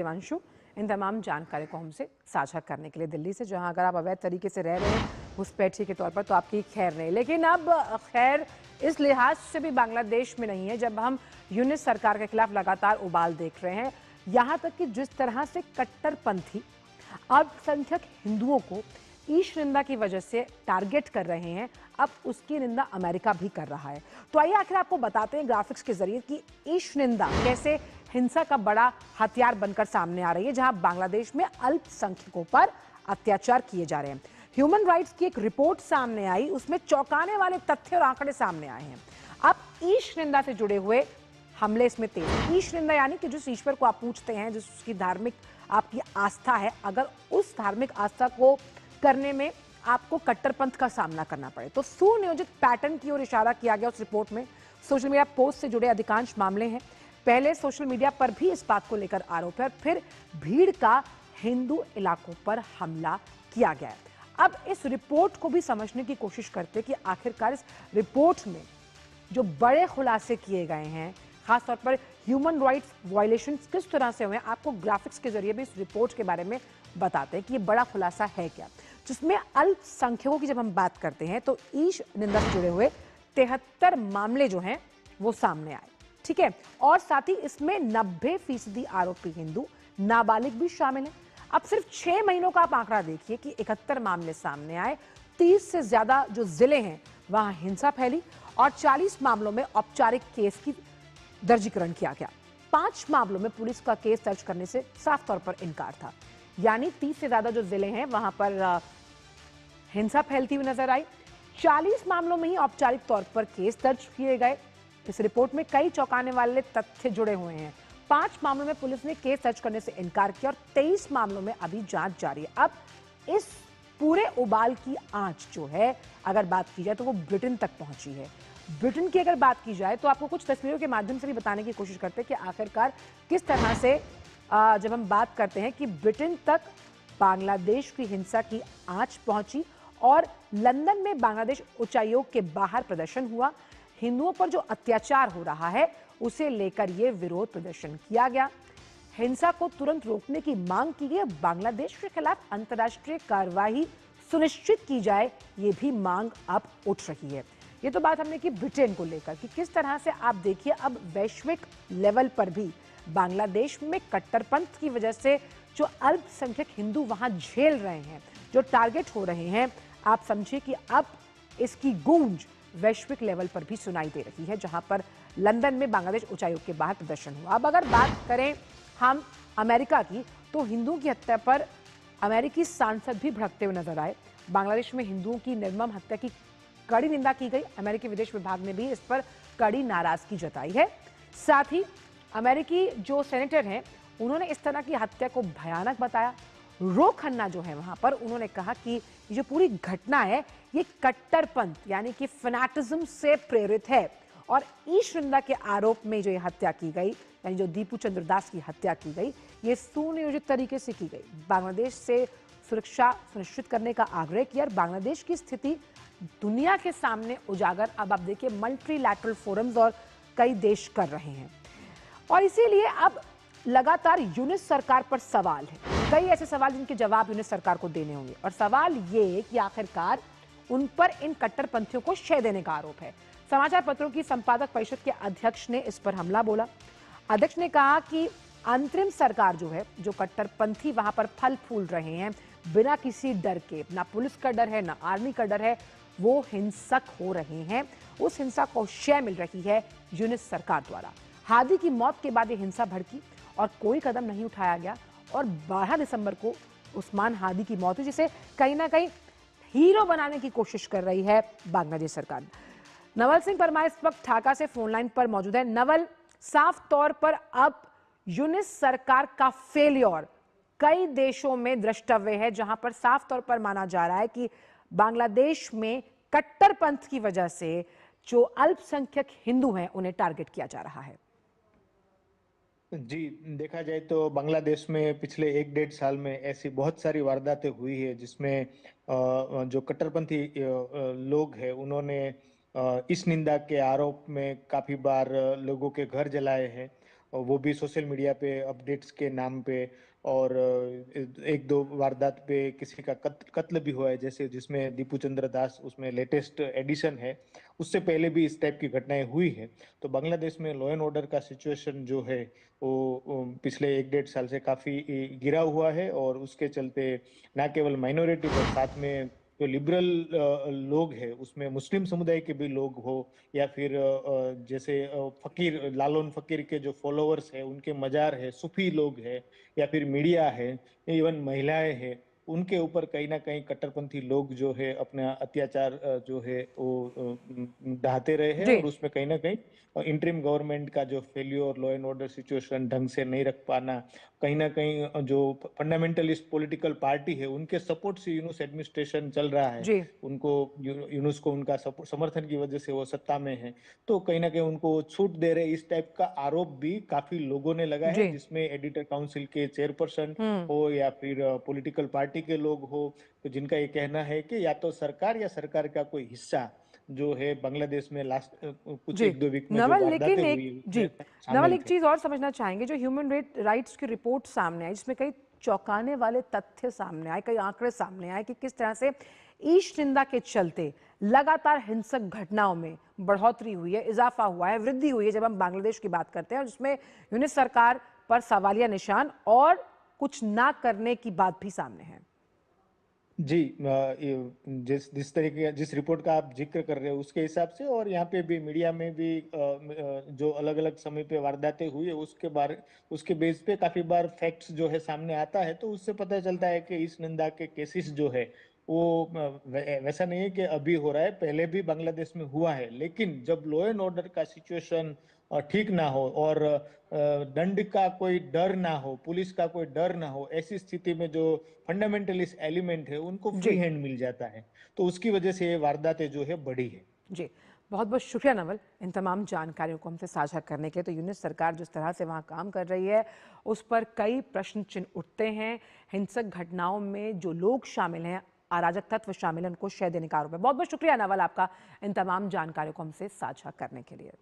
देवांशु इन तमाम जानकारी को हमसे साझा करने के लिए दिल्ली से, जहां अगर आप अवैध तरीके से रह रहे हैं घुसपैठी के तौर पर तो आपकी खैर नहीं, लेकिन अब खैर इस लिहाज से भी बांग्लादेश में नहीं है जब हम यूनिस सरकार के खिलाफ लगातार उबाल देख रहे हैं। यहां तक कि जिस तरह से कट्टरपंथी अल्पसंख्यक हिंदुओं को ईश निंदा की वजह से टारगेट कर रहे हैं, अब उसकी निंदा अमेरिका भी कर रहा है। तो आइए आखिर आपको बताते हैं ग्राफिक्स के जरिए कि ईश निंदा कैसे हिंसा का बड़ा हथियार बनकर सामने आ रही है, जहां बांग्लादेश में अल्पसंख्यकों पर अत्याचार किए जा रहे हैं। ह्यूमन राइट्स की एक रिपोर्ट सामने आई, उसमें चौंकाने वाले तथ्य और आंकड़े सामने आए हैं। अब ईश निंदा से जुड़े हुए हमले इसमें तेज। ईश निंदा यानी कि जिस ईश्वर को आप पूछते हैं, जिस उसकी धार्मिक आपकी आस्था है, अगर उस धार्मिक आस्था को करने में आपको कट्टरपंथ का सामना करना पड़े, तो सुनियोजित पैटर्न की ओर इशारा किया गया उस रिपोर्ट में। सोशल मीडिया पोस्ट से जुड़े अधिकांश मामले हैं। पहले सोशल मीडिया पर भी इस बात को लेकर आरोप है, फिर भीड़ का हिंदू इलाकों पर हमला किया गया है। अब इस रिपोर्ट को भी समझने की कोशिश करते कि आखिरकार इस रिपोर्ट में जो बड़े खुलासे किए गए हैं, खासतौर पर ह्यूमन राइट्स वायलेशंस किस तरह से हुए हैं, आपको ग्राफिक्स के जरिए भी इस रिपोर्ट के बारे में बताते हैं कि ये बड़ा खुलासा है क्या, जिसमें अल्पसंख्यकों की जब हम बात करते हैं तो ईश निंदा से जुड़े हुए 73 मामले जो हैं वो सामने आए, ठीक है। और साथ ही इसमें 90% आरोपी हिंदू, नाबालिग भी शामिल हैं। अब सिर्फ 6 महीनों का आप आंकड़ा देखिए कि 71 मामले सामने आए, 30 से ज्यादा जो जिले हैं वहां हिंसा फैली और 40 मामलों में औपचारिक केस की दर्जीकरण किया गया। 5 मामलों में पुलिस का केस दर्ज करने से साफ तौर पर इनकार था, यानी 30 से ज्यादा जो जिले हैं वहां पर हिंसा फैलती हुई नजर आई। 40 मामलों में ही औपचारिक तौर पर केस दर्ज किए गए। इस रिपोर्ट में कई चौंकाने वाले तथ्य जुड़े हुए हैं। 5 मामलों में पुलिस ने केस दर्ज करने से इनकार किया और 23 मामलों में अभी जांच जारी है। अब इस पूरे उबाल की आंच जो है, अगर बात की जाए तो वो ब्रिटेन तक पहुंची है। ब्रिटेन की अगर बात की जाए तो आपको कुछ तस्वीरों के माध्यम से भी बताने की कोशिश करते हैं कि आखिरकार किस तरह से जब हम बात करते हैं कि ब्रिटेन तक बांग्लादेश की हिंसा की आंच पहुंची और लंदन में बांग्लादेश उच्चायोग के बाहर प्रदर्शन हुआ। हिंदुओं पर जो अत्याचार हो रहा है उसे लेकर यह विरोध प्रदर्शन किया गया। हिंसा को तुरंत रोकने की मांग की गई। बांग्लादेश के खिलाफ अंतर्राष्ट्रीय कार्रवाई सुनिश्चित की जाए, ये भी मांग अब उठ रही है। ये तो बात हमने की ब्रिटेन को लेकर कि किस तरह से आप देखिए अब वैश्विक लेवल पर भी बांग्लादेश में कट्टरपंथ की वजह से जो अल्पसंख्यक हिंदू वहां झेल रहे हैं, जो टारगेट हो रहे हैं, आप समझिए कि अब इसकी गूंज वैश्विक लेवल पर भी सुनाई दे रही है, जहां पर लंदन में बांग्लादेश उच्चायोग के बाहर प्रदर्शन हुआ। अब अगर बात करें हम अमेरिका की, तो हिंदुओं की हत्या पर अमेरिकी सांसद भी भड़कते हुए नजर आए। बांग्लादेश में हिंदुओं की निर्मम हत्या की कड़ी निंदा की गई। अमेरिकी विदेश विभाग ने भी इस पर कड़ी नाराजगी जताई है। साथ ही अमेरिकी जो सेनेटर हैं, उन्होंने इस तरह की हत्या को भयानक बताया। रो खन्ना जो है वहां पर, उन्होंने कहा कि ये जो पूरी घटना है ये कट्टरपंथ यानी कि फैनेटिज्म से प्रेरित है और ईश निंदा के आरोप में जो ये हत्या की गई, यानी जो दीपू चंद्र दास की हत्या की गई, ये सुनियोजित तरीके से की गई। बांग्लादेश से सुरक्षा सुनिश्चित करने का आग्रह किया और बांग्लादेश की स्थिति दुनिया के सामने उजागर अब आप देखिए मल्टीलैटरल फोरम्स और कई देश कर रहे हैं। और इसीलिए अब लगातार यूनिस सरकार पर सवाल है, कई ऐसे सवाल जिनके जवाब यूनिस सरकार को देने होंगे। और सवाल ये कि आखिरकार उन पर इन कट्टरपंथियों को शय देने का आरोप है। समाचार पत्रों की संपादक परिषद के अध्यक्ष ने इस पर हमला बोला। अध्यक्ष ने कहा कि अंतरिम सरकार जो है, जो कट्टरपंथी वहां पर फल फूल रहे हैं बिना किसी डर के, ना पुलिस का डर है ना आर्मी का डर है, वो हिंसक हो रहे हैं। उस हिंसा को शय मिल रही है यूनिस सरकार द्वारा। हादी की मौत के बाद ये हिंसा भड़की और कोई कदम नहीं उठाया गया और 12 दिसंबर को उस्मान हादी की मौत हुई, जिसे कहीं ना कहीं हीरो बनाने की कोशिश कर रही है बांग्लादेश सरकार। नवल सिंह परमार इस वक्त ढाका से फोन लाइन पर मौजूद है। नवल, साफ तौर पर अब यूनिस सरकार का फेलियर कई देशों में द्रष्टव्य है, जहां पर साफ तौर पर माना जा रहा है कि बांग्लादेश में कट्टरपंथ की वजह से जो अल्पसंख्यक हिंदू हैं उन्हें टारगेट किया जा रहा है। जी, देखा जाए तो बांग्लादेश में पिछले 1 डेढ़ साल में ऐसी बहुत सारी वारदातें हुई है जिसमें जो कट्टरपंथी लोग हैं उन्होंने इस निंदा के आरोप में काफी बार लोगों के घर जलाए हैं वो भी सोशल मीडिया पे अपडेट्स के नाम पे, और एक दो वारदात पे किसी का कत्ल भी हुआ है, जैसे जिसमें दीपू चंद्र दास उसमें लेटेस्ट एडिशन है। उससे पहले भी इस टाइप की घटनाएं हुई है। तो बांग्लादेश में लॉ एंड ऑर्डर का सिचुएशन जो है वो पिछले एक डेढ़ साल से काफी गिरा हुआ है, और उसके चलते ना केवल माइनॉरिटी पर साथ में जो लिबरल लोग हैं उसमें मुस्लिम समुदाय के भी लोग हो, या फिर जैसे फकीर लालौन फकीर के जो फॉलोअर्स हैं उनके मजार है, सूफी लोग हैं, या फिर मीडिया है, इवन महिलाएं हैं, उनके ऊपर कहीं ना कहीं कट्टरपंथी लोग जो है अपना अत्याचार जो है वो ढाते रहे हैं, जी। और उसमें कहीं ना कहीं इंटरिम गवर्नमेंट का जो failure, law and order situation ढंग से नहीं रख पाना, कहीं ना कहीं जो फंडामेंटलिस्ट पॉलिटिकल पार्टी है उनके सपोर्ट से यूनुस एडमिनिस्ट्रेशन चल रहा है, जी। उनको यूनुस को उनका समर्थन की वजह से वो सत्ता में है, तो कहीं ना कहीं उनको छूट दे रहे, इस टाइप का आरोप भी काफी लोगों ने लगाया है, जी। जिसमें एडिटर काउंसिल के चेयरपर्सन हम्म। हो या फिर पॉलिटिकल पार्टी के लोग हो, तो जिनका ये कहना है कि या तो सरकार या सरकार का कोई हिस्सा जो है बांग्लादेश में लास्ट कुछ जी। एक दो वीक में जो नवल, वारदातें लेकिन हुई एक है जी, उसमें नवल शामिल एक थे। चीज और समझना चाहेंगे। जो ह्यूमन राइट्स की रिपोर्ट सामने आई, जिसमें कई चौंकाने वाले तथ्य सामने आए, कई आंकड़े सामने आए कि किस तरह से ईश निंदा के चलते लगातार हिंसक घटनाओं में बढ़ोतरी हुई है, इजाफा हुआ है, वृद्धि हुई है जब हम बांग्लादेश की बात करते हैं, और जिसमें यूनिस सरकार पर सवालिया निशान और कुछ ना करने की बात भी सामने है। जी, जिस जिस तरीके जिस रिपोर्ट का आप जिक्र कर रहे हो उसके हिसाब से, और यहाँ पे भी मीडिया में भी जो अलग अलग समय पे वारदातें हुई है उसके बेस पे काफी बार फैक्ट्स जो है सामने आता है, तो उससे पता चलता है कि इस निंदा के केसेस जो है वो वैसा नहीं है कि अभी हो रहा है, पहले भी बांग्लादेश में हुआ है, लेकिन जब लॉ एंड ऑर्डर का सिचुएशन ठीक ना हो, और दंड का कोई डर ना हो, पुलिस का कोई डर ना हो, ऐसी स्थिति में जो फंडामेंटलिस्ट एलिमेंट है उनको फ्री जी। हैंड मिल जाता है, तो उसकी वजह से ये वारदातें जो है बढ़ी है। जी, बहुत बहुत शुक्रिया नवल, इन तमाम जानकारियों को हमसे साझा करने के। तो यूनिस सरकार जिस तरह से वहाँ काम कर रही है उस पर कई प्रश्न चिन्ह उठते हैं। हिंसक घटनाओं में जो लोग शामिल हैं, अराजक तत्व शामिल हैं, उनको शह देने का आरोप है। बहुत बहुत शुक्रिया नवल आपका इन तमाम जानकारियों को हमसे साझा करने के लिए।